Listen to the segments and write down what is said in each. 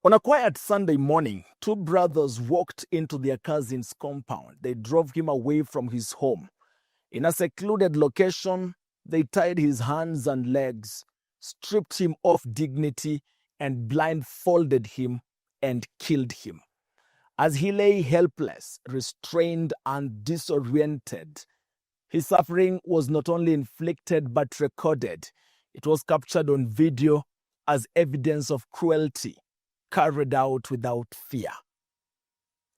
On a quiet Sunday morning, two brothers walked into their cousin's compound. They drove him away from his home. In a secluded location, they tied his hands and legs, stripped him of dignity, and blindfolded him and killed him. As he lay helpless, restrained, and disoriented, his suffering was not only inflicted but recorded. It was captured on video as evidence of cruelty carried out without fear.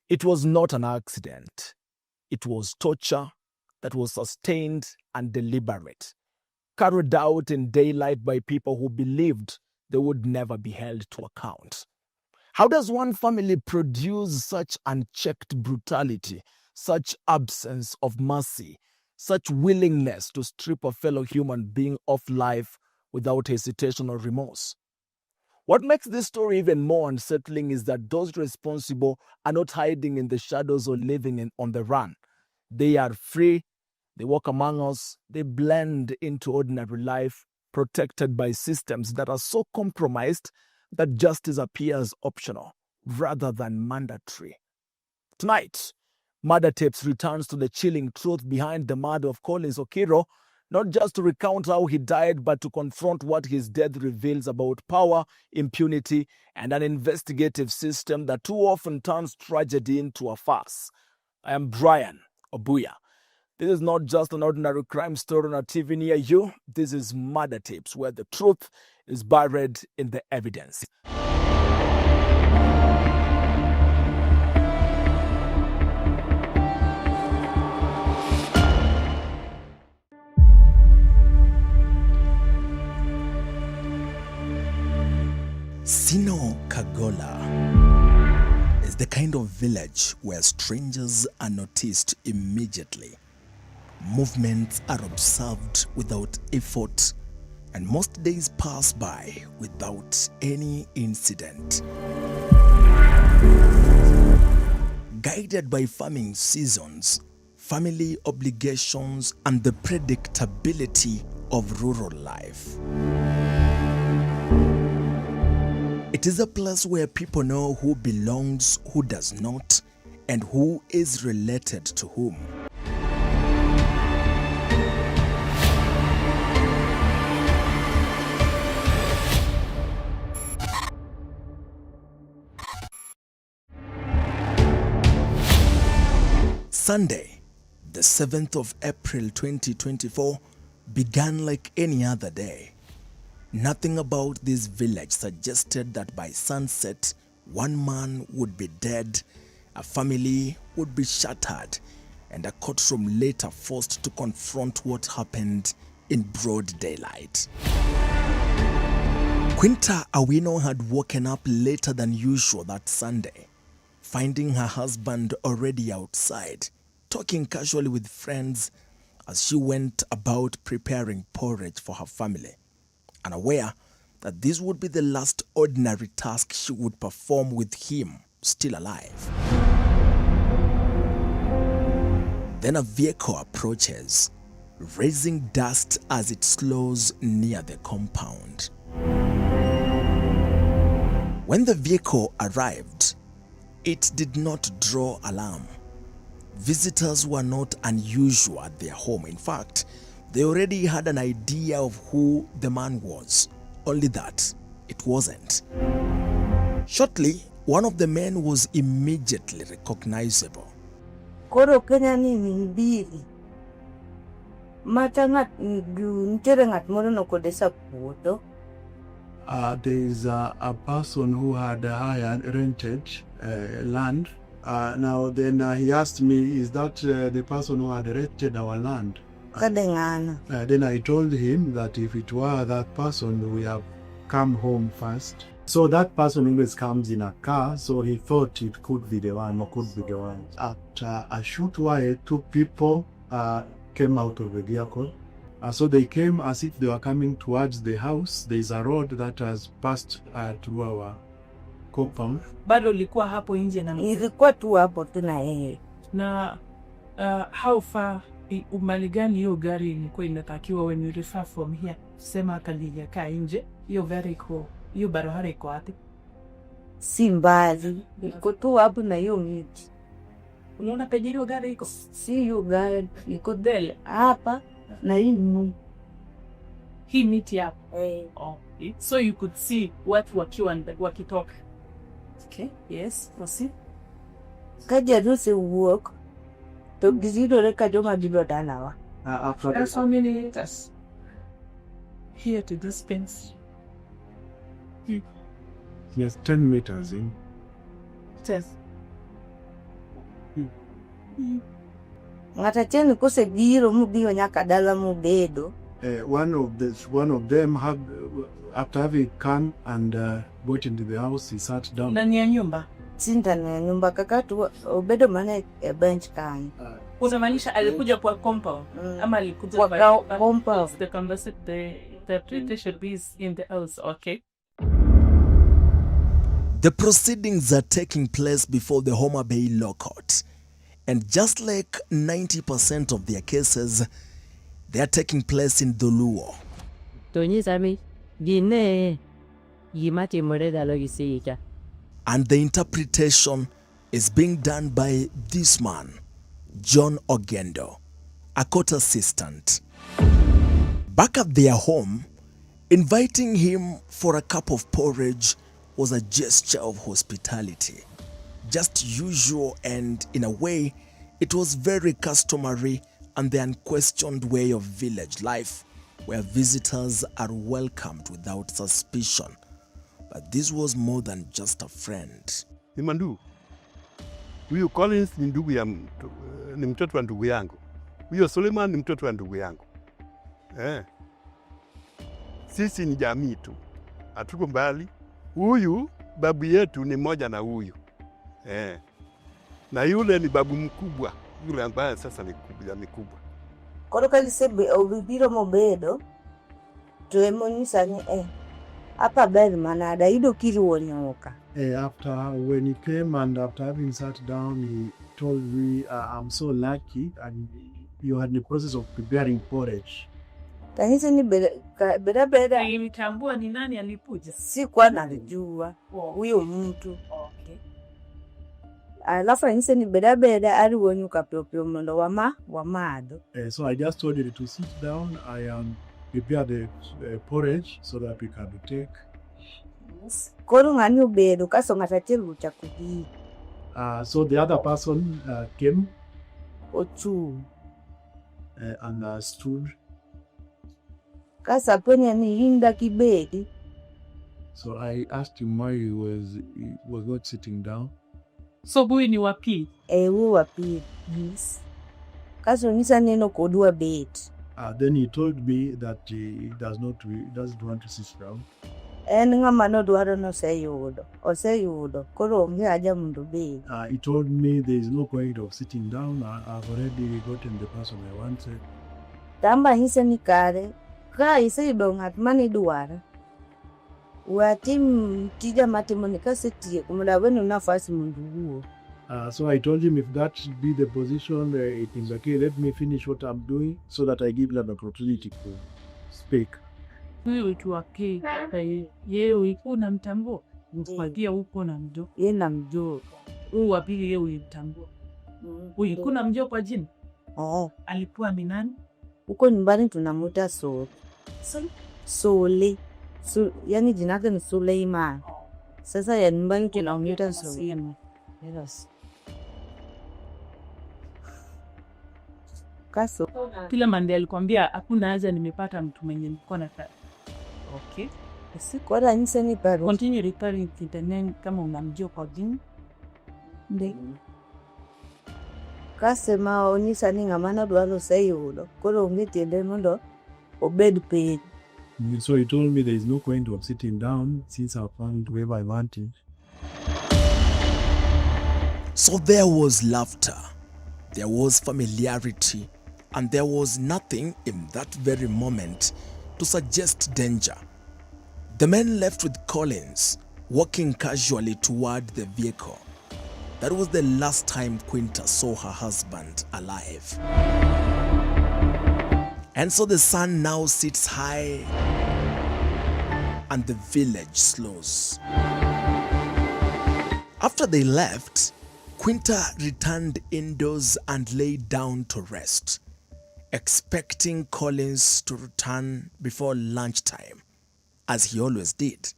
It was not an accident. It was torture that was sustained and deliberate, carried out in daylight by people who believed they would never be held to account. How does one family produce such unchecked brutality, such absence of mercy, such willingness to strip a fellow human being of life without hesitation or remorse? What makes this story even more unsettling is that those responsible are not hiding in the shadows or living on the run. They are free, they walk among us, they blend into ordinary life, protected by systems that are so compromised that justice appears optional rather than mandatory. Tonight, Murder Tapes returns to the chilling truth behind the murder of Collins Okiro, not just to recount how he died, but to confront what his death reveals about power, impunity, and an investigative system that too often turns tragedy into a farce. I am Brian Obuya. This is not just an ordinary crime story on a TV near you. This is Murder Tapes, where the truth is buried in the evidence. Sino Kagola is the kind of village where strangers are noticed immediately. Movements are observed without effort, and most days pass by without any incident. Guided by farming seasons, family obligations, and the predictability of rural life. It is a place where people know who belongs, who does not, and who is related to whom. Sunday, the 7th of April 2024, began like any other day. Nothing about this village suggested that by sunset, one man would be dead, a family would be shattered, and a courtroom later forced to confront what happened in broad daylight. Quinta Awino had woken up later than usual that Sunday, finding her husband already outside, talking casually with friends as she went about preparing porridge for her family, unaware that this would be the last ordinary task she would perform with him still alive. Then a vehicle approaches, raising dust as it slows near the compound. When the vehicle arrived, it did not draw alarm. Visitors were not unusual at their home. In fact, they already had an idea of who the man was, only that it wasn't. Shortly, one of the men was immediately recognizable. Koro Kenya ni mbili. Matangat nterengat mono no kodesa puto. There is a person who had rented land. Now then he asked me, is that the person who had rented our land? Then I told him that if it were that person, we have come home first. So that person always comes in a car, so he thought it could be the one or could be the one. After a short while, two people came out of the vehicle. So they came as if they were coming towards the house. There is a road that has passed to our compound. Bado likuwa hapo nje na Nilikuwa tu hapo tu na yeye. Na how far umali gani hiyo gari ilikuwa inatakiwa when you refer from here? Sema kalilia ka nje. Hiyo very cool. Hiyo barabara iko wapi? si mbali, iko tu hapo na hiyo miti. Unaona penye hiyo gari iko? Si hiyo gari, iko mbele hapa na hii miti hapo. Eh. Okay. So you could see watu wakitoka. Okay, yes, proceed. Kaja rusi walk. To gizido reka joma bilo danawa. After That's how many meters? Here to this fence. yes, 10 meters in. 10. Ngata cheni kose biro mubiyo nyaka dala mubedo. One of them had, after having come and got into the house, he sat down. Ndani ya nyumba. Sinta na nyumba kakatu obedo mane bench kanyi. Unamaanisha alikuja kwa compound ama alikuja kwa compound? The interpretation is in the house, okay? The proceedings are taking place before the Homa Bay Law Court. And just like 90% of their cases, they are taking place in Dholuo. And the interpretation is being done by this man, John Ogendo, a court assistant. Back at their home, inviting him for a cup of porridge was a gesture of hospitality. Just usual, and in a way, it was very customary and the unquestioned way of village life, where visitors are welcomed without suspicion. But this was more than just a friend. Imandu, huyu Collins ni ndugu ya ni mtoto wa ndugu yangu. Huyo Suleiman ni mtoto wa ndugu yangu. Sisi ni jamii tu. Hatuko mbali. Huyu babu yetu ni moja na huyu. Na yule ni babu mkubwa. Yule ambaye sasa ni kubwa. Koroka lisebe obibiro mobedo. Tuemonyisa ni apa bed manada ido kiri wonyoka. After when he came and after having sat down, he told me, I'm so lucky and you had the process of preparing porridge. Kanisa ni beda. Nilitambua ni nani alikuja. Si kwa nalijua huyo mtu. Okay. Alafu kanisa ni beda ari wonyuka pio mondo wamado. So I just told you to sit down. I prepare the porridge so that we can take. Koro ngani ubedo kaso ngatachiru cha kuhii. So the other person came Ochu and stood. Kasa penya ni hinda kibedi. So I asked him why he was not sitting down. So huyu ni wapi? Huyu wapi. Yes. Kaso nisa neno kodua bed. Then he told me that he doesn't want to sit down. Ngama no duaro no sayudo. O sayudo. Koro onge aja mundu bed. He told me there is no point of sitting down. I've already gotten the person I wanted. Tamba hisa ni kare. Ka isa yudo ngat mani duara. Watim tija matimonika setie. Kumula wenu nafasi mundu huo. So I told him if that should be the position, it is okay. Let me finish what I'm doing so that I give them an opportunity to speak. Huyu tu wapi? Yeye uko na mtambo. Mfagia uko na mjo. Yeye na mjo. Huyu wapi yeye mtambo. Huyu kuna mjo kwa jina? Alikuwa ni nani? Uko nyumbani tunamuita Sole. Yani jina lake ni Suleiman. Sasa ya nyumbani tunamuita Suleiman. Yes. Kaso. Kila mande alikwambia hakuna haja nimepata mtu mwenye nilikuwa na. Okay. Kwa la nisa ni paro. Continue repairing the name kama unamjua kwa jina. Nde. Kasema onisa ni ngamana dualo sayudo. Koro ungetiende mondo obed paid. So he told me there is no point of sitting down since I found whoever I wanted. So there was laughter, there was familiarity, and there was nothing in that very moment to suggest danger. The men left with Collins, walking casually toward the vehicle. That was the last time Quinta saw her husband alive. And so the sun now sits high and the village slows. After they left, Quinta returned indoors and lay down to rest, expecting Collins to return before lunchtime, as he always did.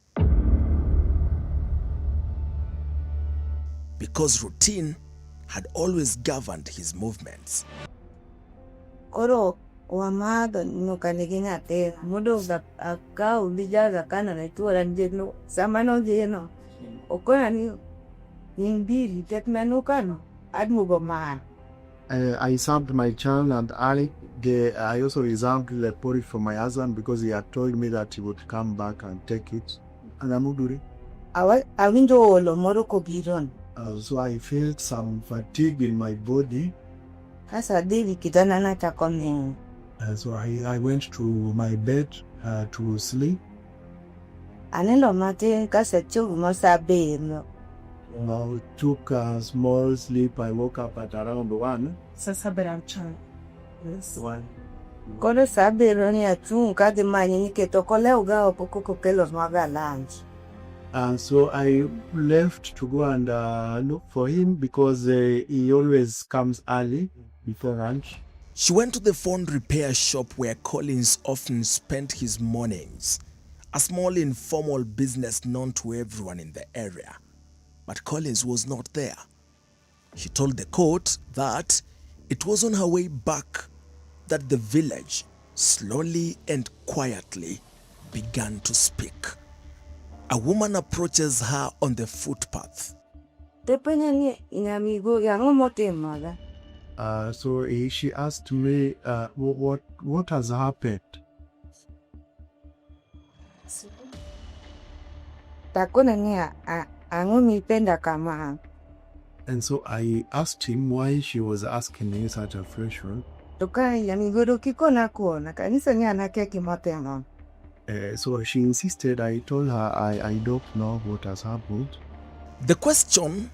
Because routine had always governed his movements. Koro wamado no kanigina te mudo ga akau bijaga kana na tuwa njeno samano jeno okona ni nimbili tetmanu kano admugo man. I served my child and Ali. I also reserved the porridge for my husband because he had told me that he would come back and take it. And Amuduri. Awindo olo moro kobiron. So I felt some fatigue in my body. Hasa dili kitana na takomeng. So I went to my bed to sleep. Anelo mate kasa chugu mosabe no. I took a small sleep. I woke up at around 1. Sasa beramchan. Yes. 1. Koro sabe roni atu kade manyi niketokole uga opoko kokelos maga lunch. And so I left to go and look for him because he always comes early before lunch. She went to the phone repair shop where Collins often spent his mornings, a small informal business known to everyone in the area. But Collins was not there. She told the court that it was on her way back that the village slowly and quietly began to speak. A woman approaches her on the footpath. So she asked me, what has happened? And so I asked him why she was asking me such a question. So she insisted. I told her I don't know what has happened. The question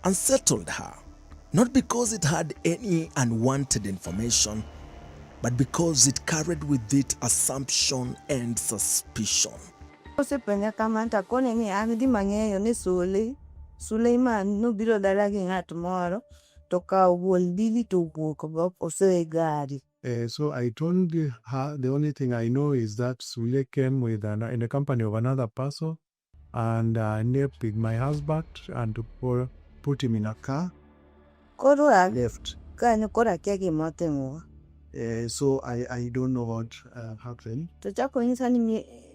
unsettled her, not because it had any unwanted information, but because it carried with it assumption and suspicion. Suleiman no biro dalagi ng'at moro to ka wuldili to wuok go osegari. So I told her the only thing I know is that Sule came with in the company of another person and napped my husband and put him in a car. Koro Left. Kano kora kegi motengo. So I don't know what happened. To chako insani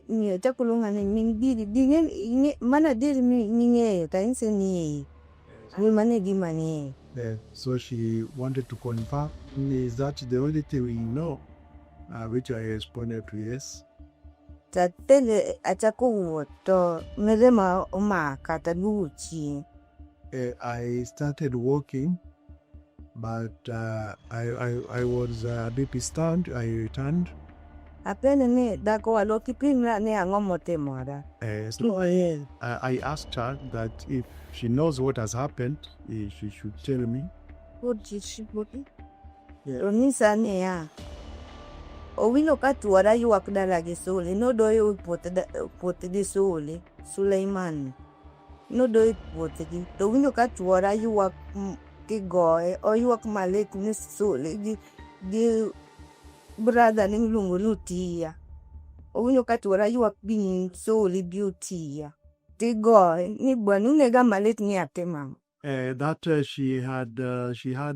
ni takulunga ni mingbidi dinge mana diri minge ta insani ni mane di mane. So she wanted to confirm, is that the only thing we know? Which I responded to yes. Tatele achako to melema oma kataluchi. I started walking, but I was a bit stunned. I returned. Apene ne dako aloki pinga ne angomote mora. So I asked her that if she knows what has happened, she should tell me. What did she put? Onisa ne ya. Owilo katuara yu wakdala gisole. No do yu pote di sole. Suleiman. No do yu pote di. Owilo katuara yu wak kigoe. O yu wak malek ni sole. Di brother ni lungu lutia. Owilo katuara yu wak bin sole beauty. Di goe. Ni bwanu nega malek ni atemam. That she had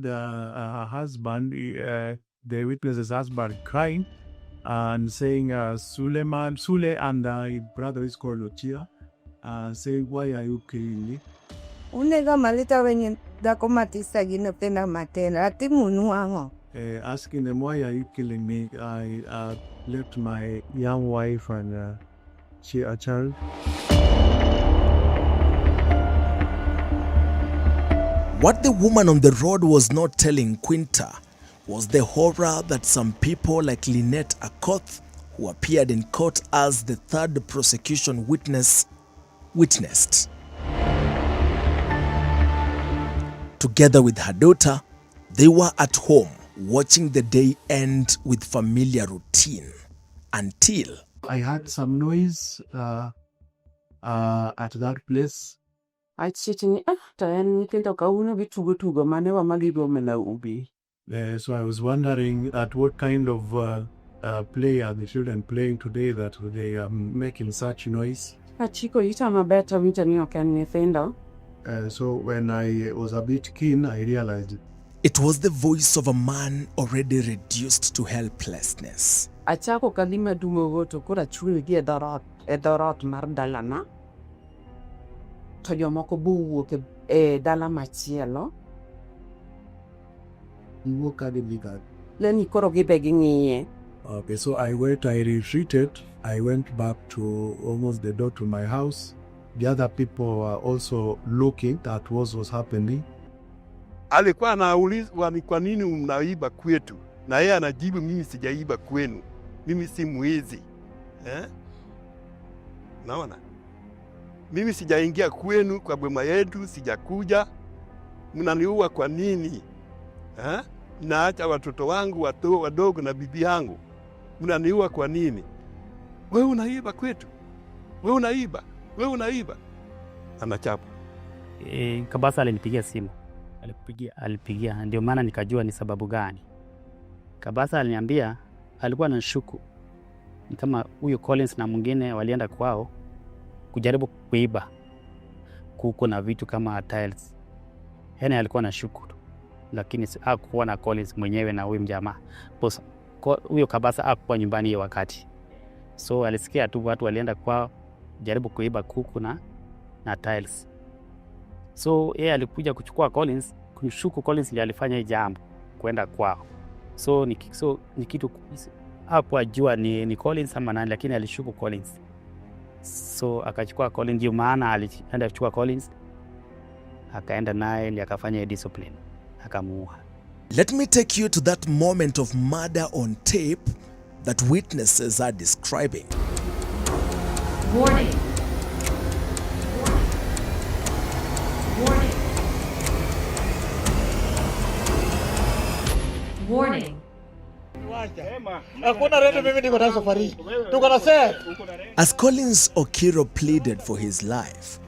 a husband, the witness's husband, crying and saying, Sule and his brother is called Lucia, saying, why are you killing me? Unega maleta wenye dako matisa gina pena matena. Ati munuango. Asking them, why are you killing me? I left my young wife and a child. What the woman on the road was not telling Quinta was the horror that some people like Lynette Akoth, who appeared in court as the third prosecution witness, witnessed. Together with her daughter, they were at home watching the day end with familiar routine until I heard some noise at that place. Achich ni to en nyithindo kauno gitugo tugo mane wamagigo mena ubi. So I was wondering at what kind of play are the children playing today that they are making such noise. Achiko ita maber to winjo ni ok en nyithindo. So when I was a bit keen, I realized It was the voice of a man already reduced to helplessness. Achako kalima dumogo to koro achweyo gi e dhorot mar dalana. To jomoko bowuok e dala machielo. Leni koro gibe ging'iye. okay, so I retreated. I went back to almost the door to my house. The other people were also looking at what was happening. Alikuwa anaulizwa ni kwa nini mnaiba kwetu, na yeye anajibu mimi sijaiba kwenu, mimi si mwizi. Naona mimi sijaingia kwenu kwa boma yetu, sijakuja. Mnaniua kwa nini? Naacha watoto wangu wadogo na bibi yangu, mnaniua kwa nini? Wewe unaiba kwetu, wewe unaiba. Anachapa. Kabasa alinipigia simu. Alipigia, ndio maana nikajua ni sababu gani. Kabasa aliniambia alikuwa anashuku ni kama huyo Collins na mwingine walienda kwao kujaribu kuiba kuko na vitu kama tiles. Yaani alikuwa anashuku, lakini hakuwa na Collins mwenyewe na huyo mjamaa. Boss huyo Kabasa hakuwa nyumbani hiyo wakati. So alisikia tu watu walienda kwao jaribu kuiba kuku na tiles. So yeye alikuja kuchukua Collins, kushuku Collins ndiye alifanya hii jambo kwenda kwao. So ni kitu hapo ajua ni Collins ama nani, lakini alishuku Collins. So akachukua Collins, ndio maana alienda kuchukua Collins, akaenda naye ili akafanya discipline, akamuua. Let me take you to that moment of murder on tape that witnesses are describing. Warning. Warning. As Collins Okiro pleaded for his life,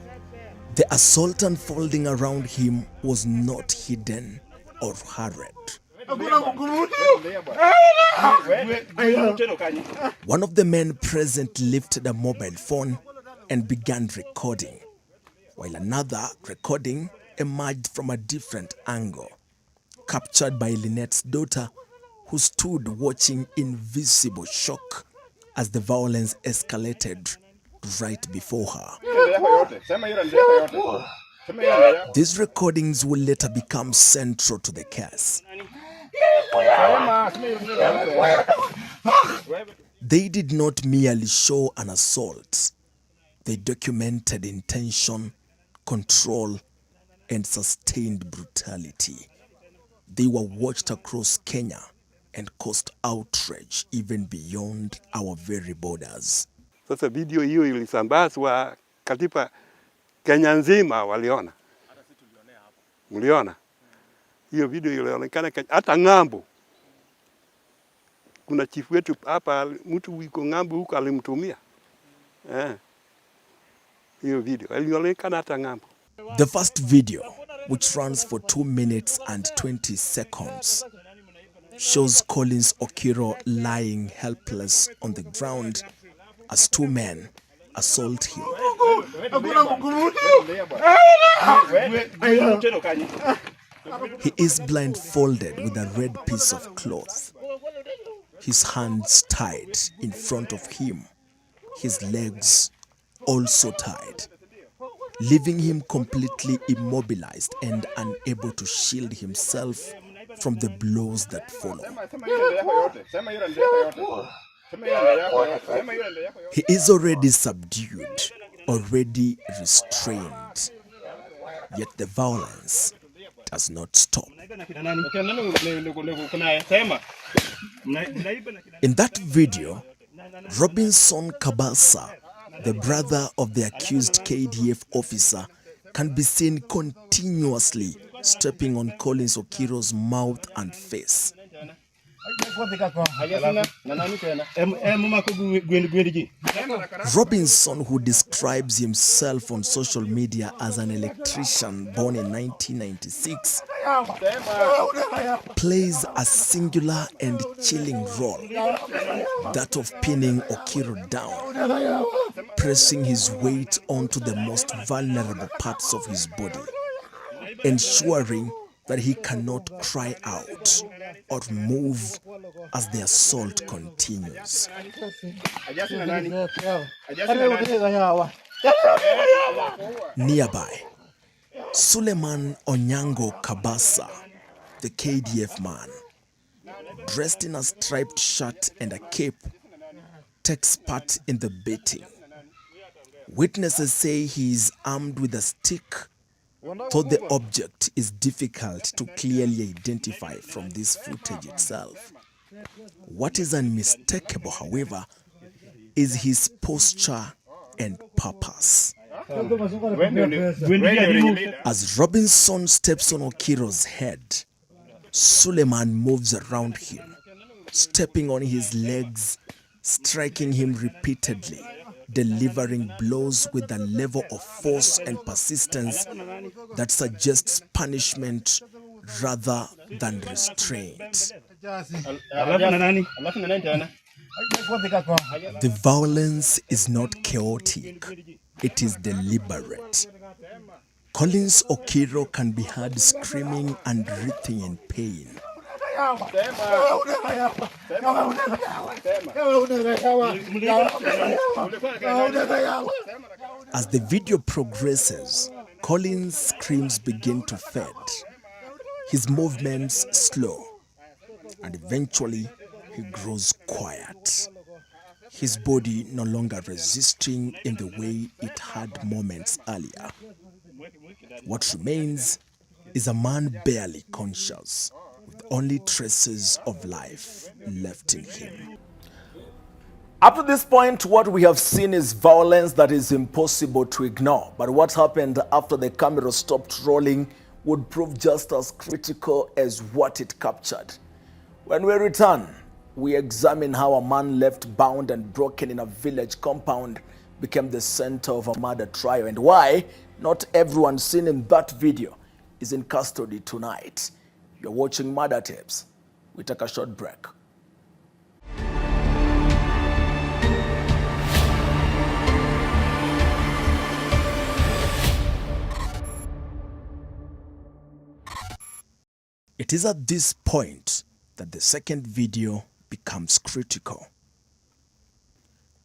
the assault unfolding around him was not hidden or hurried. One of the men present lifted a mobile phone and began recording, while another recording emerged from a different angle, captured by Lynette's daughter, who stood watching in visible shock as the violence escalated right before her. These recordings will later become central to the case. They did not merely show an assault. They documented intention, control, and sustained brutality. They were watched across Kenya and caused outrage even beyond our very borders. Sasa video hiyo ilisambazwa katika Kenya nzima, waliona. Mliona? Hiyo video ilionekana hata ng'ambo. Kuna chifu wetu hapa, mtu yuko ng'ambo huko alimtumia. Hiyo video ilionekana hata ng'ambo. The first video, which runs for 2 minutes and 20 seconds, shows Collins Okiro lying helpless on the ground as two men assault him. He is blindfolded with a red piece of cloth, his hands tied in front of him, his legs also tied, leaving him completely immobilized and unable to shield himself from the blows that follow. He is already subdued, already restrained, yet the violence does not stop. In that video, Robinson Kabasa, the brother of the accused KDF officer, can be seen continuously stepping on Collins Okiro's mouth and face. Robinson, who describes himself on social media as an electrician born in 1996, plays a singular and chilling role, that of pinning Okiro down, pressing his weight onto the most vulnerable parts of his body, ensuring that he cannot cry out or move as the assault continues. Nearby, Suleiman Onyango Kabasa, the KDF man, dressed in a striped shirt and a cape, takes part in the beating. Witnesses say he is armed with a stick, though the object is difficult to clearly identify from this footage itself. What is unmistakable, however, is his posture and purpose. As Robinson steps on Okiro's head, Suleiman moves around him, stepping on his legs, striking him repeatedly, delivering blows with a level of force and persistence that suggests punishment rather than restraint. The violence is not chaotic, it is deliberate. Collins Okiro can be heard screaming and writhing in pain. As the video progresses, Collins' screams begin to fade, his movements slow, and eventually he grows quiet, his body no longer resisting in the way it had moments earlier. What remains is a man barely conscious, with only traces of life left in him. Up to this point, what we have seen is violence that is impossible to ignore. But what happened after the camera stopped rolling would prove just as critical as what it captured. When we return, we examine how a man left bound and broken in a village compound became the center of a murder trial, and why not everyone seen in that video is in custody tonight. You're watching Murder Tapes. We take a short break. It is at this point that the second video becomes critical.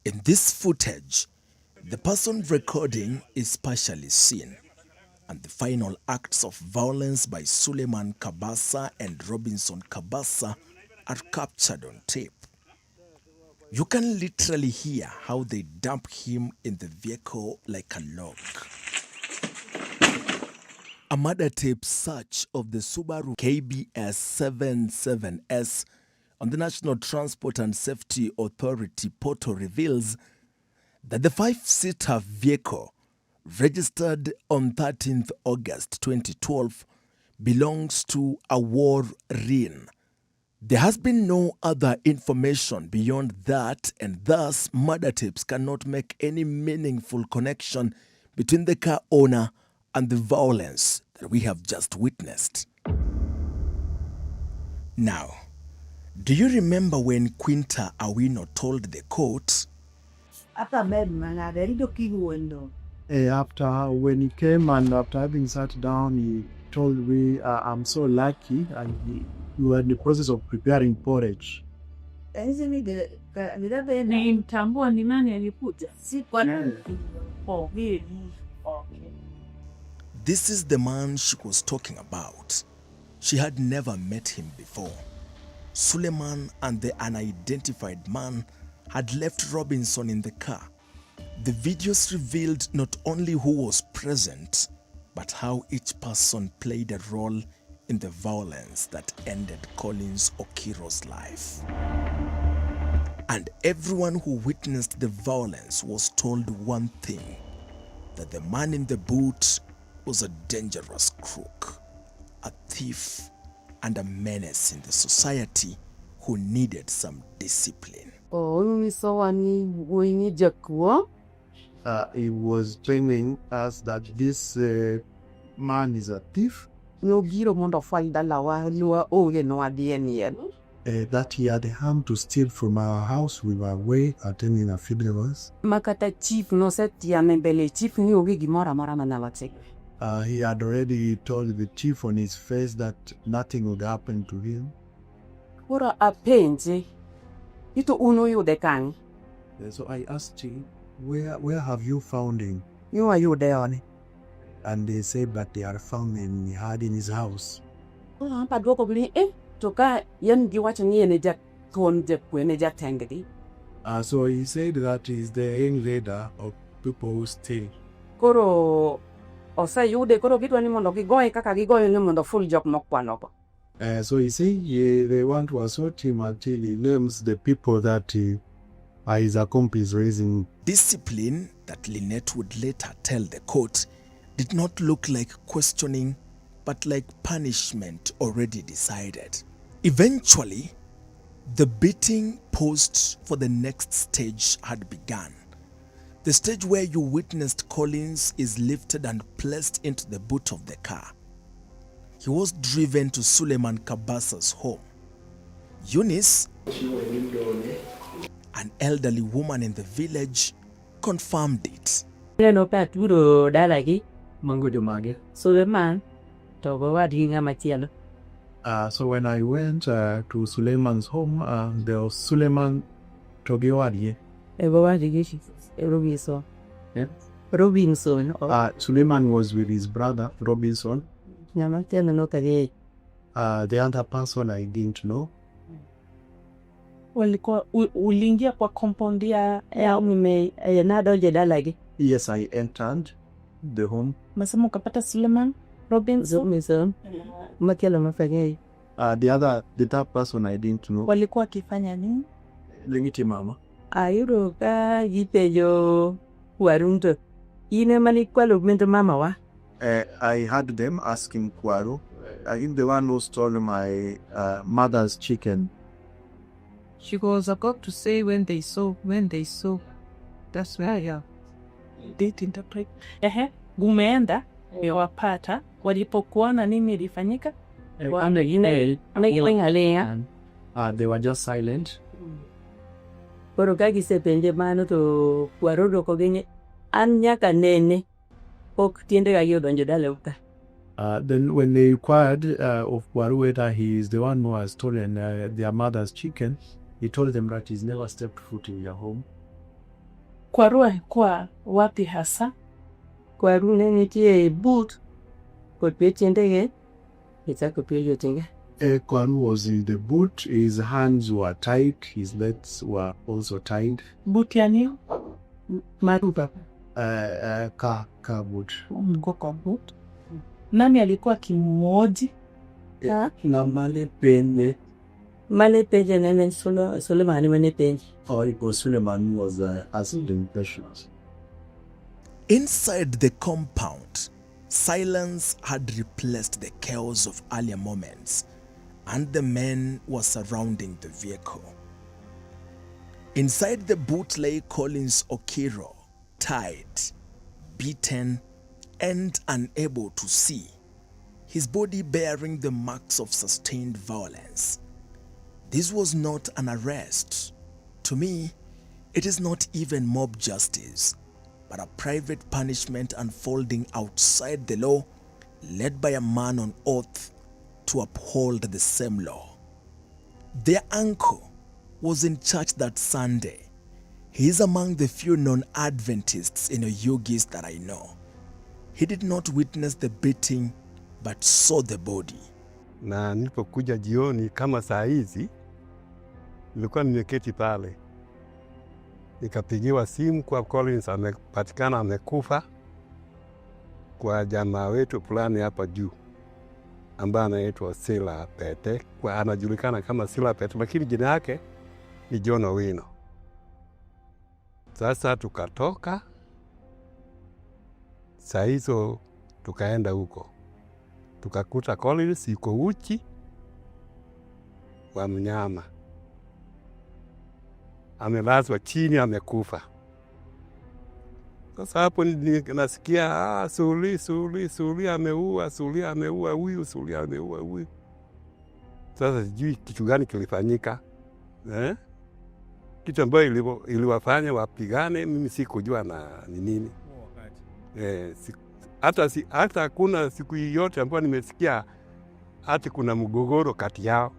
In this footage, the person recording is partially seen, and the final acts of violence by Suleiman Kabasa and Robinson Kabasa are captured on tape. You can literally hear how they dump him in the vehicle like a log. A murder tape search of the Subaru KBS 77S on the National Transport and Safety Authority portal reveals that the 5-seater vehicle, registered on 13th August 2012, belongs to Awar Rin. There has been no other information beyond that, and thus murder tapes cannot make any meaningful connection between the car owner and the violence that we have just witnessed. Now, do you remember when Quinta Awino told the court, After when he came and after having sat down, he told me, I'm so lucky, and we were in the process of preparing porridge. Nilimtambua ni nani alikuja. this is the man she was talking about. She had never met him before. Suleiman and the unidentified man had left Robinson in the car. The videos revealed not only who was present, but how each person played a role in the violence that ended Collins Okiro's life. And everyone who witnessed the violence was told one thing, that the man in the boot was a dangerous crook, a thief, and a menace in the society who needed some discipline. Mi sawani wini jakuo. He was training us that this man is a thief, No giro mondo faida lawa lua oge no adienien. that he had come to steal from our house. We were away attending a funeral. Makata chief no setiane bele chief ni oge gimora mora manawate. He had already told the chief on his face that nothing would happen to him. Ora apenje. Ito uno yude kang. So I asked him, where have you found him? You are yude on. And they said that they had found him, he had in his house. Ora pa dwoko bili toka yan giwacho ni ene jak kon jak kwene jak tengedi. So he said that he's the ringleader of people who steal. Koro osa yude koro kitwa ni mondo gigoye kaka gigoye ni mondo full jok mokwanoko. So he said they want to assault him until he names the people that are his accomplice raising. Discipline that Lynette would later tell the court did not look like questioning, but like punishment already decided. Eventually, the beating posed for the next stage had begun. The stage where you witnessed Collins is lifted and placed into the boot of the car. He was driven to Suleiman Kabasa's home. Eunice, an elderly woman in the village, confirmed it. No paturo dalagi Mango Jumage. Suleiman togo wadinga machielo. So when I went to Suleiman's home, there was Suleiman Togiwadi. Ebo wadigi Robinson. Yeah. Robinson. Suleiman was with his brother, Robinson. Nyama tena no kage. The other person I didn't know. Walikuwa uliingia kwa compound ya Mime nadoje dalagi. Yes, I entered the home. Masema ukapata Suleiman Robinson. Makiela mafanye. The third person I didn't know. Walikuwa wakifanya nini? Lingiti mama. Ayuro ka yipejo warunto. Ine mani kwa lugmento mama wa. I heard them asking Kwaru. I think the one who stole my mother's chicken. She goes about to say when they saw. That's where I Date interpret. Gumeenda wapata walipokuona nini ilifanyika? They were just silent. Koro kagi sepenje mano to warodo kogenye anyaka nene ok tiende ga yodonjo dalauka. Then when they inquired of Kwaru whether he is the one who has stolen their mother's chicken, he told them that he's never stepped foot in their home. Kwaru alikuwa wapi hasa? Kwaru nene tie boot kot pe tiende ge itako pe yotinga. Kwaru was in the boot. His hands were tied. His legs were also tied. Boot ya nini? Marupa. Car boot. Ngoko boot. Nani alikuwa kimuoji? Na Malepene. Malepene nene Suleiman Malepene. Or it was Suleiman who was asking questions. Inside the compound, silence had replaced the chaos of earlier moments, and the men were surrounding the vehicle. Inside the boot lay Collins Okiro, tied, beaten, and unable to see, his body bearing the marks of sustained violence. This was not an arrest. To me, it is not even mob justice, but a private punishment unfolding outside the law, led by a man on oath to uphold the same law. Their uncle was in church that Sunday. He is among the few non-Adventists in Oyugis that I know. He did not witness the beating, but saw the body. Na nilipokuja jioni kama saa hizi, nilikuwa nimeketi pale. Nikapigiwa simu kwa Collins amepatikana amekufa kwa jamaa wetu fulani hapa juu ambaye anaitwa Sila Pete. Kwa anajulikana kama Sila Pete, lakini jina yake ni John Owino. Sasa tukatoka, saa hizo tukaenda huko. Tukakuta Collins yuko uchi wa mnyama. amelazwa chini amekufa. Sasa hapo nasikia Suli ameua huyu. Sasa sijui kitu gani kilifanyika. Kitu ambayo iliwafanya wapigane mimi sikujua na ni nini. Hata hakuna siku yote ambayo nimesikia hata kuna mgogoro kati yao.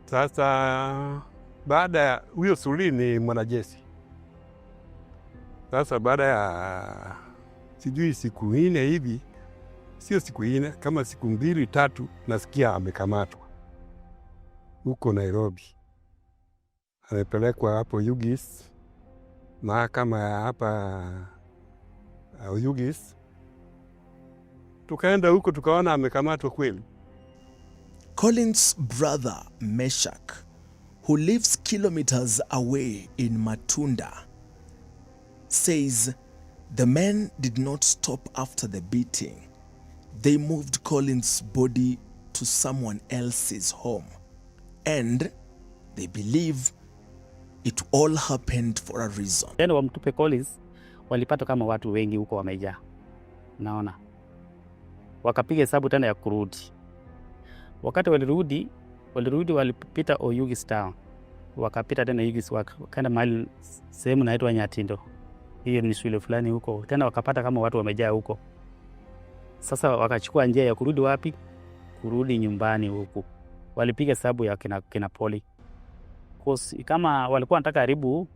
Sasa baada ya huyo Suli ni mwanajeshi. Sasa baada ya sijui siku 4 hivi, sio siku 4, kama siku 2 3 nasikia amekamatwa huko Nairobi. Amepelekwa hapo Yugis, mahakama ya hapa Yugis. Tukaenda huko tukaona amekamatwa kweli. Collins' brother Meshach, who lives kilometers away in Matunda, says the men did not stop after the beating. They moved Collins' body to someone else's home, and they believe it all happened for a reason. Tena wamtupe Collins, walipata kama watu wengi huko wamejaa. Naona wakapiga hesabu tena ya kurudi. Wakati walirudi walipita Oyugis town. Wakapita tena Oyugis, wakaenda mahali sehemu inaitwa Nyatindo. Hiyo ni shule fulani huko. Tena wakapata kama watu wamejaa huko. Sasa wakachukua njia ya kurudi wapi? Kurudi nyumbani huko. Walipiga hesabu ya kina Poli. Kama walikuwa wanataka karibu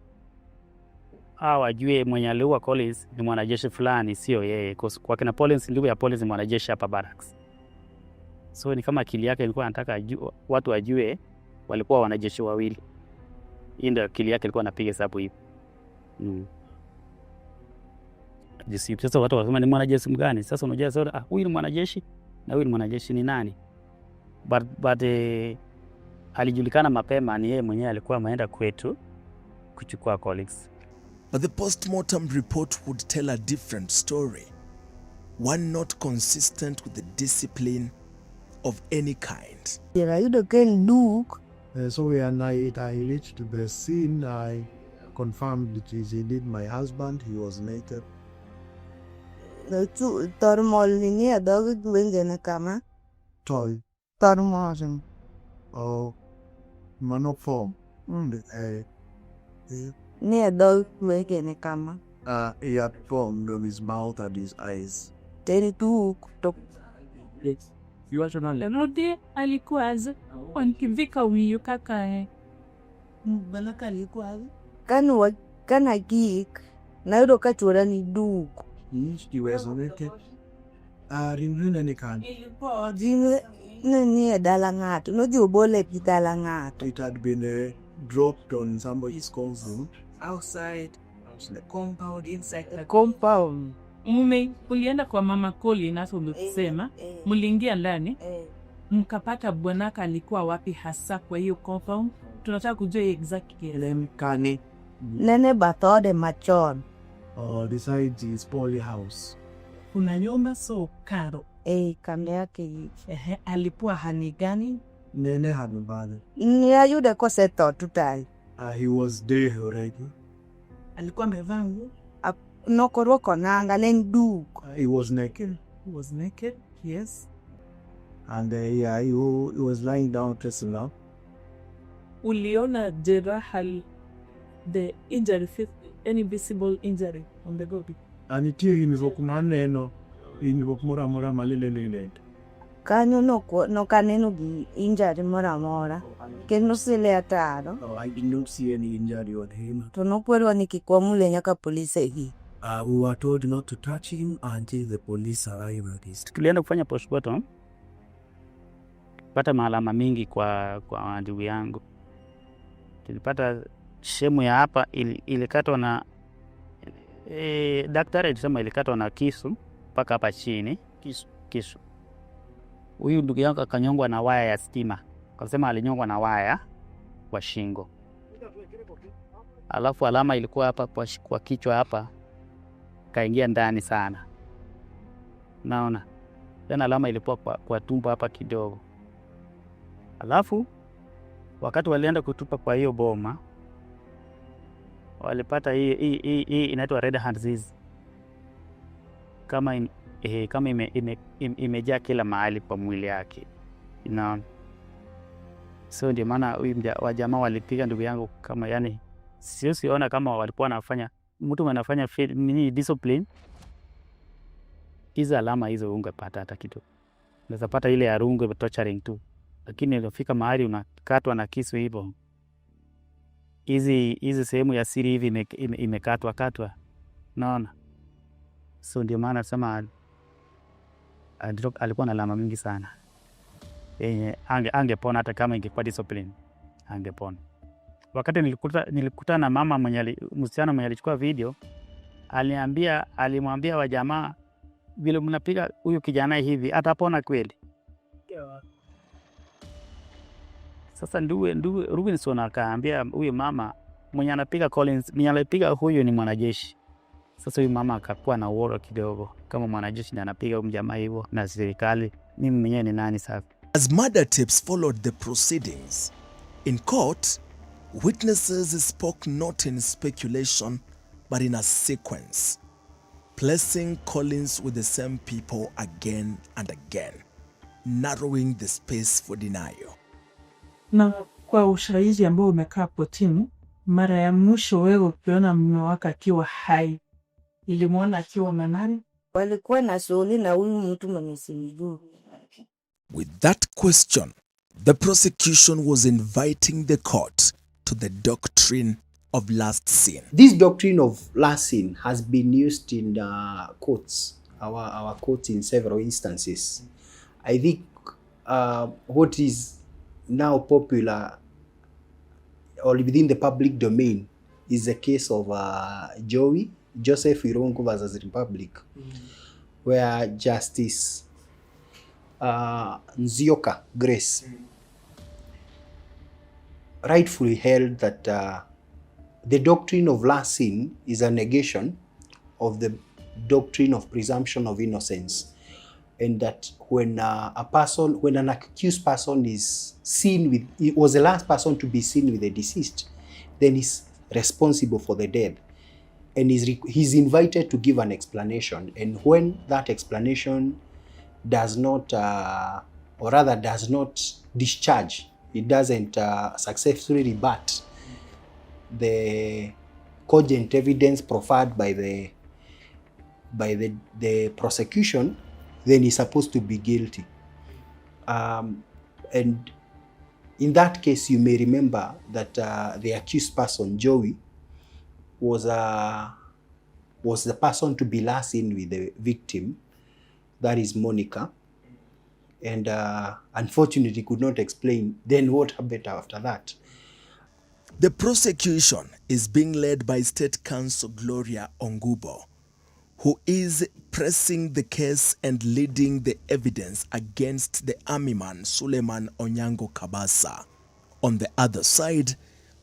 wajue mwenye aliua Collins ni mwanajeshi fulani, sio yeye. Kwa kina Collins, ndugu ya Collins ni mwanajeshi hapa barracks. So ni kama akili yake ilikuwa anataka watu wajue walikuwa wanajeshi wawili. Hii ndio akili yake ilikuwa anapiga hesabu hivi. Sasa watu wanasema ni mwanajeshi mgani? Sasa unajua sasa huyu ni mwanajeshi na huyu ni mwanajeshi ni nani? But alijulikana mapema ni yeye mwenyewe alikuwa ameenda kwetu kuchukua Collins. But the postmortem report would tell a different story. One not consistent with the discipline of any kind. So when I reached the scene, I confirmed it is indeed my husband. He was naked. Toy. Oh, monofom. He had formed on his mouth and his eyes. Rode alikuwaza wankivika huyu kaka Kana geek na yuro kachora ni duku. He was naked. Ringrina ni kan. Ni dala ng'ato. No di obole pi dala ng'ato. It had been dropped on somebody's compound. Outside the compound, inside the Compound. Ulienda kwa mama Collins na ulisema mliingia ndani mkapata bwanaka alikuwa wapi hasa kwa hiyo compound. Tunataka kujua exactly. Kani. Nene bathode machon. Besides his poly house. Kuna nyumba so karo. Kame yake. Alikuwa hani gani? Nene hanubale. Ni ayude ko seto tutai. He was there already. Alikuwa amevaa nguo? No koroko nanga nen duku. He was naked. He was naked, yes. And he was lying down dressing up. Uliona jeraha, the injury, any visible injury on the body? Anitie hinivokumana neno, hinivokumura mura malilelele. Kanyo no kaneno gi injury mora. Keno sile ataro. No, I did not see any injury on him. Tono puedo nikikwamule nyaka polisi hii. We were told not to touch him until the police arrived at his. Tulienda kufanya postmortem. Pata maalama mingi kwa ndugu yangu. Tulipata shemu ya hapa ilikatwa na daktari alisema ilikatwa na kisu mpaka hapa chini, kisu. Huyu ndugu yangu akanyongwa na waya ya stima. Akasema alinyongwa na waya kwa shingo. Alafu alama ilikuwa hapa kwa kichwa hapa. Kaingia ndani sana. Naona. Tena alama ilikuwa kwa tumbo hapa kidogo. Alafu Wakati walienda kutupa kwa hiyo boma, walipata hii inaitwa red hand disease. Kama imejaa kila mahali kwa mwili yake. So ndio maana huyu wajamaa walipiga ndugu yangu kama yani siona kama walikuwa wanafanya mtu anafanya nini discipline. Hizo alama hizo ungepata hata kitu. Unaweza pata ile ya rungu torturing tu. Lakini ilifika mahali unakatwa na kisu hivyo. Hizi sehemu ya siri hivi imekatwa. Naona. So ndio maana nasema alikuwa na alama mingi sana. Angepona hata kama ingekuwa discipline. Angepona. Wakati nilikutana na mama msichana mwenye alichukua video, alimwambia wajamaa vile mnapiga huyu kijana hivi atapona kweli. Sasa Robinson akaambia huyu mama mwenye anapiga Collins, mwenye anapiga huyu ni mwanajeshi. Sasa huyu mama akakuwa na uoga kidogo kama mwanajeshi ndiye anapiga huyu jamaa hivyo na serikali, mimi mwenyewe ni nani sasa? As murder tapes followed the proceedings in court, witnesses spoke not in speculation but in a sequence, placing Collins with the same people again and again, narrowing the space for denial. Na kwa ushahidi ambao umekaa kotini, mara ya mwisho wewe ukiona mume wako akiwa hai, ilimwona akiwa na nani? Walikuwa na soli na huyu mtu mwenye simjui. With that question, the prosecution was inviting the court to the doctrine of last sin. This doctrine of last sin has been used in the courts, our courts in several instances. I think what is now popular or within the public domain is the case of Joseph Irungu versus Republic, where Justice Nzioka Grace rightfully held that the doctrine of last sin is a negation of the doctrine of presumption of innocence, and that when an accused person is seen with, it was the last person to be seen with the deceased, then he's responsible for the death, and he's invited to give an explanation. And when that explanation does not, or rather does not discharge, it doesn't successfully rebut the cogent evidence proffered by the prosecution, then he's supposed to be guilty. And in that case, you may remember that the accused person, Joey, was the person to be last seen with the victim, that is Monica, and unfortunately could not explain then what happened after that. The prosecution is being led by State Counsel Gloria Ongubo, who is pressing the case and leading the evidence against the army man Suleiman Onyango Kabasa. On the other side,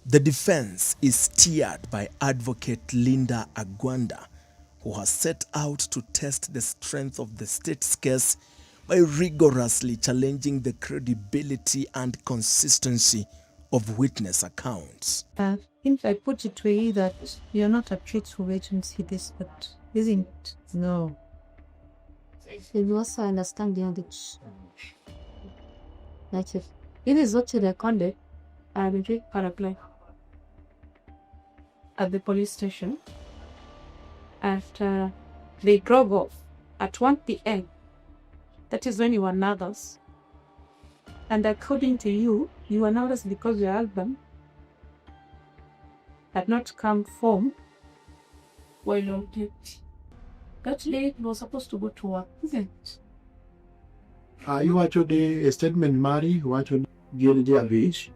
the defense is steered by Advocate Linda Agwanda, who has set out to test the strength of the state's case by rigorously challenging the credibility and consistency of witness accounts. If I put it to you that you're not a truthful agency, this, but isn't it? No. You also understand the other. Like if it is what you recorded, I will read paragraph. At the police station, after they drove off at 1 p.m., that is when you were nervous. And according to you, you were nervous because your husband had not come home while on duty. That day he was supposed to go to work, isn't it? You actually a statement, Mary, you actually get the beach.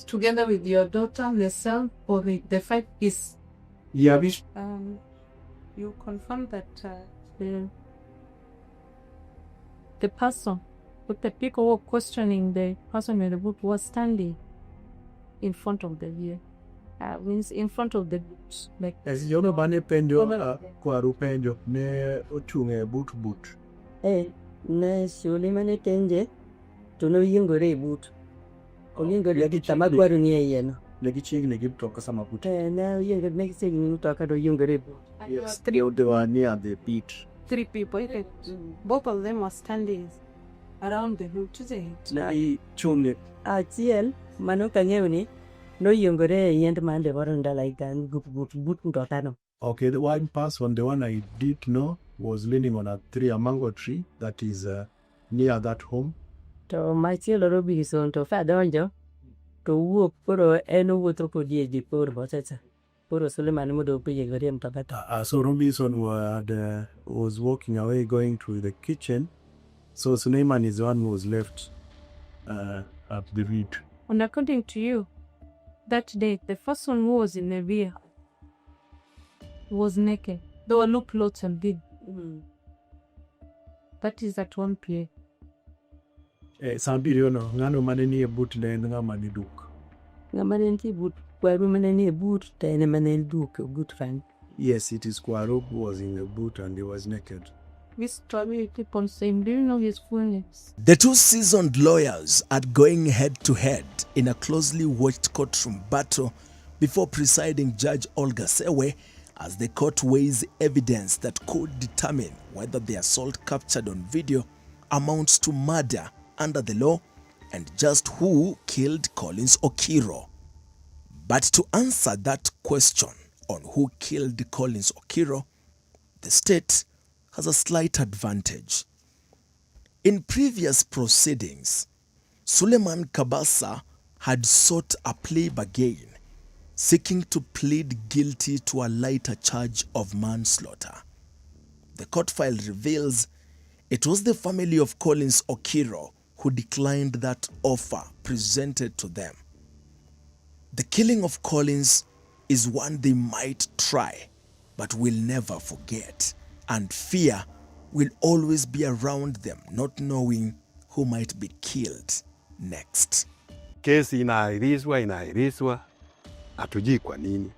Together with your daughter, the son, or the 5 is. Yeah, beach. You confirm that the person, with the people who were questioning the person with the book was standing in front of the view. Means in front of the boots. Like As you know, Bane Penjo, Kwaru Penjo, ne Uchunge boot. Na Suleiman Tenje, to know Yingore boot. Olingo ya kitama gwaru ni yeno. Legi chig legi toka sama put. Na yenge next thing you talk do yungere. Yes, three of them were near the pit. 3 people. Both of them were standing around the hood to the head. Na I chunge. Achiel mano kangewni no yungere yend mande waronda like an gup ndotano. Okay, the one person, the one I did know, was leaning on a mango tree that is near that home. To machielo Robinson to fa donjo to wuok poro eno wuotho kodie di poro boteta. Poro Suleiman mudo pije gore mtabata. So Robinson was walking away going to the kitchen. So Suleiman is the one who was left at the reed. And according to you, that day, the person who was in the rear was naked. There were no clothes and big. That is at 1 p.m. Sambiri ono ngano maneni e boot le ngama ni duk. Ngamane nti but kwaru maneni e boot tene maneni duk good friend. Yes, it is Kwaru who was in the boot and he was naked. This story keep on saying, do you know his full names? The two seasoned lawyers are going head-to-head in a closely watched courtroom battle before presiding Judge Olga Sewe as the court weighs evidence that could determine whether the assault captured on video amounts to murder under the law and just who killed Collins Okiro. But to answer that question on who killed Collins Okiro, the state has a slight advantage. In previous proceedings, Suleiman Kabasa had sought a plea bargain, seeking to plead guilty to a lighter charge of manslaughter. The court file reveals it was the family of Collins Okiro who declined that offer presented to them. The killing of Collins is one they might try, but will never forget, and fear will always be around them, not knowing who might be killed next. Kesi inaahirishwa, hatujui kwa nini.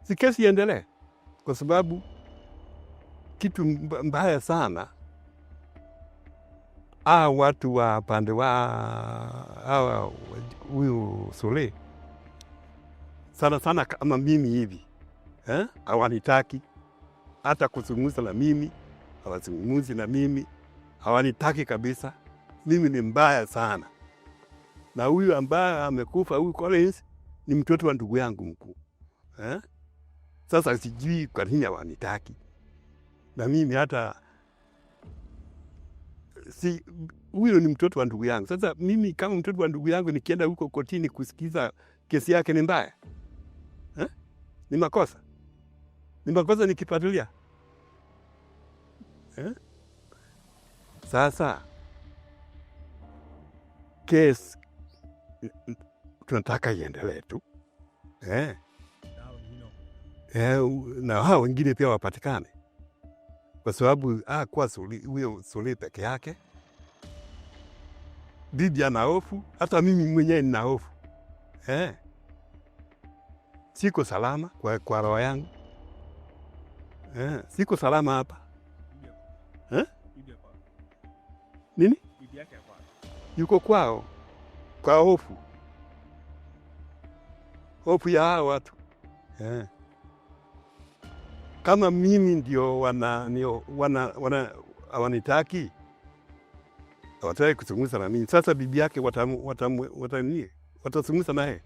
Si kesi iendelee, kwa sababu kitu mbaya sana, watu wa pande wa huyu Sule sana kama mimi hivi, hawanitaki hata kuzungumza na mimi, hawazungumzi na mimi, hawanitaki kabisa. Mimi ni mbaya sana. Na huyu ambaye amekufa, huyu Collins, ni mtoto wa ndugu yangu mkuu. Sasa sijui kwa nini hawanitaki. Na mimi hata huyo ni mtoto wa ndugu yangu. Sasa mimi kama mtoto wa ndugu yangu nikienda huko kotini kusikiza kesi yake ni mbaya. Ni makosa. Ni makosa nikipatulia. Sasa kesi tunataka iendelee tu. Na hao wengine pia wapatikane. Kwa sababu kwa huyo Sule peke yake, bibi ana hofu, hata mimi mwenyewe nina hofu. Siko salama kwa roho yangu. Siko salama hapa. Nini? Yuko kwao. Kwa hofu. Hofu ya hao watu. Kama mimi ndio hawanitaki, hawataki kuzungumza na mimi. Sasa bibi yake watazungumza naye.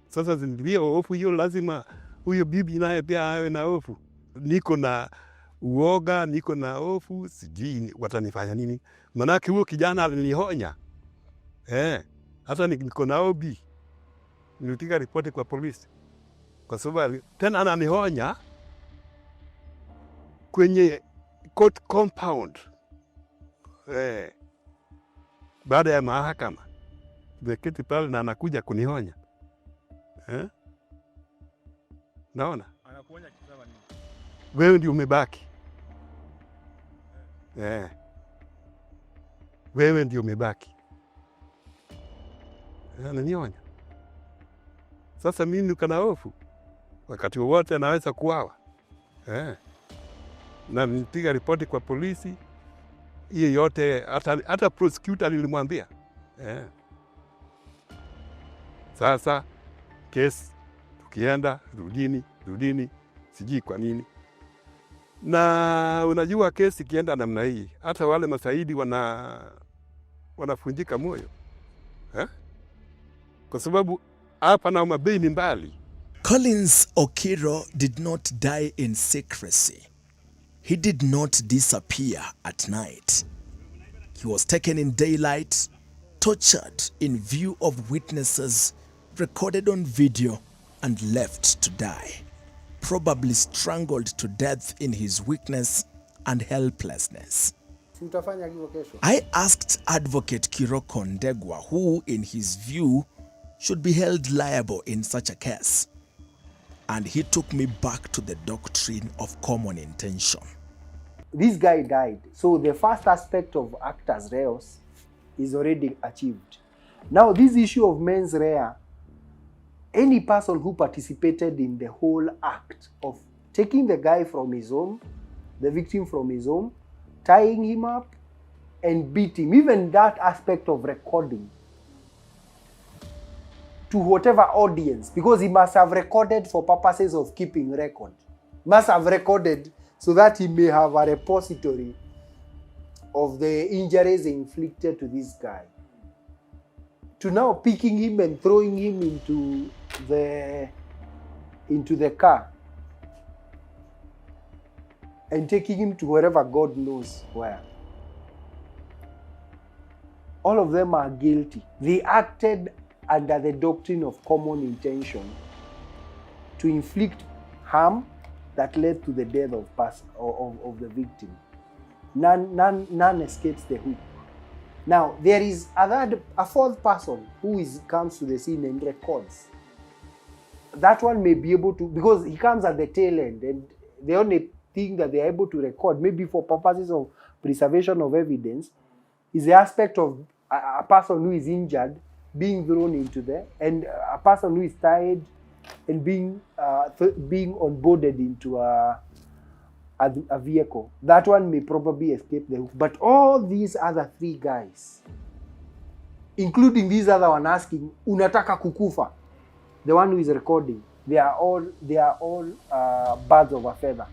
Sasa ndio hofu hiyo, lazima huyo bibi naye pia awe na hofu. Niko na uoga, niko na hofu, sijui watanifanya nini. Manake huyo kijana alinihonya. Hata niko na obi. Nilipiga ripoti kwa polisi. Kwa sababu tena ananihonya kwenye court compound. Baada ya mahakama. Beketi pale na anakuja kunihonya. Naona? Anakuonya kisema nini? Wewe ndio umebaki. Wewe ndio umebaki. Ananionya. Sasa mimi niko na hofu. Wakati wote anaweza kuuawa. Na nipiga ripoti kwa polisi, hiyo yote, hata prosecutor nilimwambia Sasa kesi tukienda rudini, sijui kwa nini. Na unajua kesi kienda namna hii, hata wale masaidi wanafunjika moyo kwa sababu hapa na Homa Bay ni mbali. Collins Okiro did not die in secrecy. He did not disappear at night. He was taken in daylight, tortured in view of witnesses, recorded on video, and left to die, probably strangled to death in his weakness and helplessness. I asked Advocate Kiroko Ndegwa who, in his view, should be held liable in such a case. And he took me back to the doctrine of common intention. This guy died, so the first aspect of actus reus is already achieved. Now, this issue of mens rea, any person who participated in the whole act of taking the guy from his home, the victim from his home, tying him up and beating him, even that aspect of recording to whatever audience, because he must have recorded for purposes of keeping record. Must have recorded so that he may have a repository of the injuries inflicted to this guy. To now picking him and throwing him into the car and taking him to wherever God knows where. All of them are guilty. They acted under the doctrine of common intention to inflict harm that led to the death of the victim. None escapes the hook. Now, there is a fourth person who comes to the scene and records. That one may be able to, because he comes at the tail end, and the only thing that they are able to record, maybe for purposes of preservation of evidence, is the aspect of a person who is injured being thrown into there, and a person who is tied and being onboarded into a vehicle. That one may probably escape the hook. But all these other three guys, including this other one asking, unataka kukufa, the one who is recording, they are all birds of a feather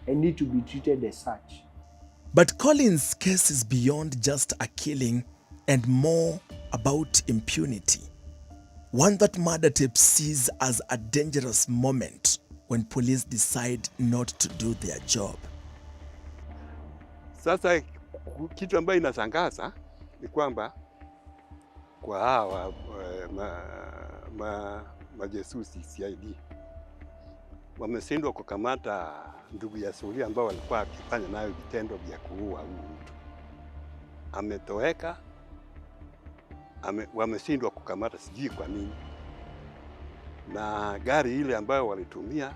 and need to be treated as such. But Collins' case is beyond just a killing and more about impunity. One that Murder Tape sees as a dangerous moment when police decide not to do their job. Sasa kitu ambayo inasangaza ni kwamba kwa hawa majesusi CID wameshindwa kukamata ndugu ya Suria ambao walikuwa akifanya nayo vitendo vya kuua huyu mtu. Ametoweka, wameshindwa kukamata, sijui kwa nini. Na gari ile ambayo walitumia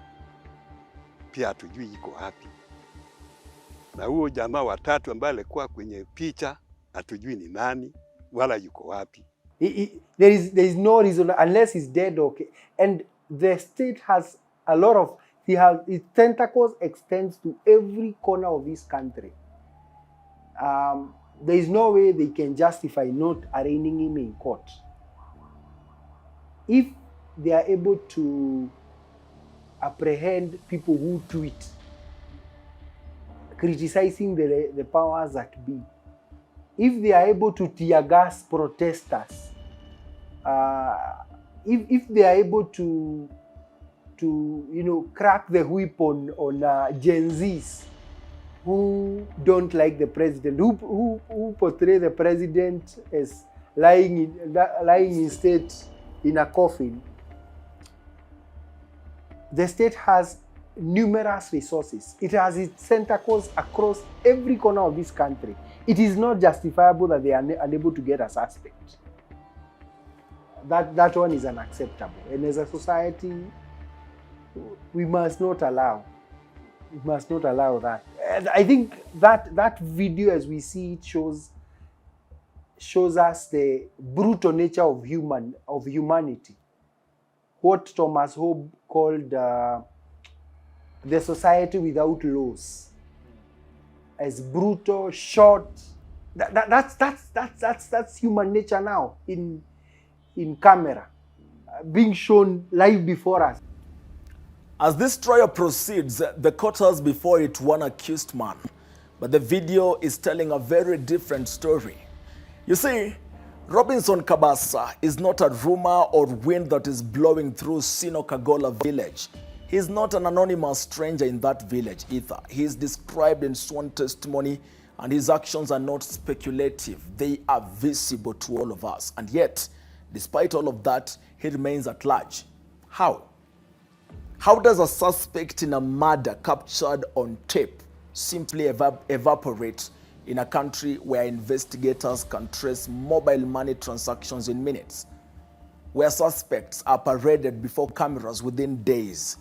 pia hatujui iko wapi. Na huo jamaa watatu ambaye alikuwa kwenye picha hatujui ni nani wala yuko wapi. There is no reason unless he's dead. Okay, and the state has a lot of its tentacles extends to every corner of this country. There is no way they can justify not arraigning him in court. If they are able to apprehend people who tweet criticizing the powers that be, if they are able to tear gas protesters, if they are able to crack the whip on Gen Zs who don't like the president, who portray the president as lying in state in a coffin. The state has numerous resources. It has its tentacles across every corner of this country. It is not justifiable that they are unable to get a suspect. That one is unacceptable. And as a society, we must not allow that. And I think that video, as we see it, shows us the brutal nature of humanity. What Thomas Hobbes called the society without laws. As brutal, short, That's human nature now in camera, being shown live before us. As this trial proceeds, the court has before it one accused man, but the video is telling a very different story. You see, Robinson Kabasa is not a rumor or wind that is blowing through Sino Kagola village. He is not an anonymous stranger in that village either. He is described in sworn testimony, and his actions are not speculative. They are visible to all of us. And yet, despite all of that, he remains at large. How? How does a suspect in a murder captured on tape simply evaporate in a country where investigators can trace mobile money transactions in minutes? Where suspects are paraded before cameras within days?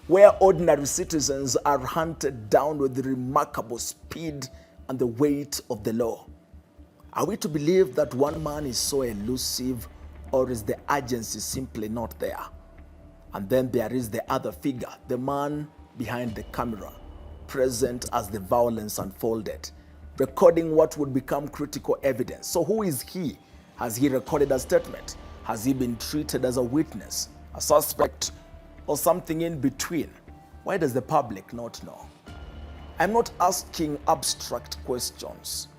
Where ordinary citizens are hunted down with remarkable speed and the weight of the law? Are we to believe that one man is so elusive, or is the urgency simply not there? And then there is the other figure, the man behind the camera, present as the violence unfolded, recording what would become critical evidence. So who is he? Has he recorded a statement? Has he been treated as a witness, a suspect, or something in between? Why does the public not know? I'm not asking abstract questions,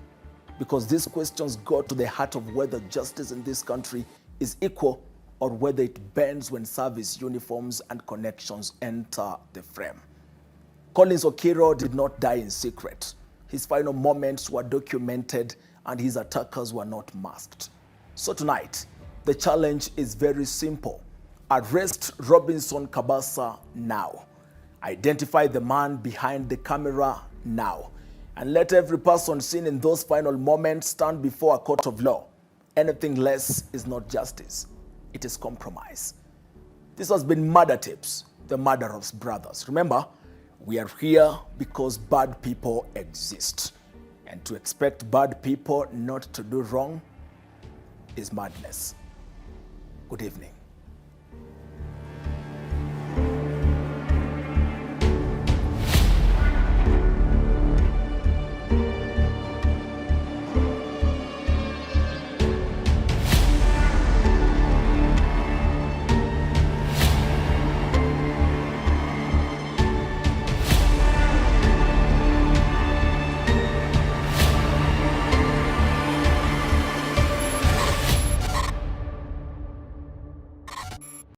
because these questions go to the heart of whether justice in this country is equal, or whether it bends when service uniforms and connections enter the frame. Collins Okiro did not die in secret. His final moments were documented, and his attackers were not masked. So tonight, the challenge is very simple. Arrest Robinson Kabasa now. Identify the man behind the camera now. And let every person seen in those final moments stand before a court of law. Anything less is not justice. It is compromise. This has been Murder Tips, the Murderous Brothers. Remember, we are here because bad people exist. And to expect bad people not to do wrong is madness. Good evening.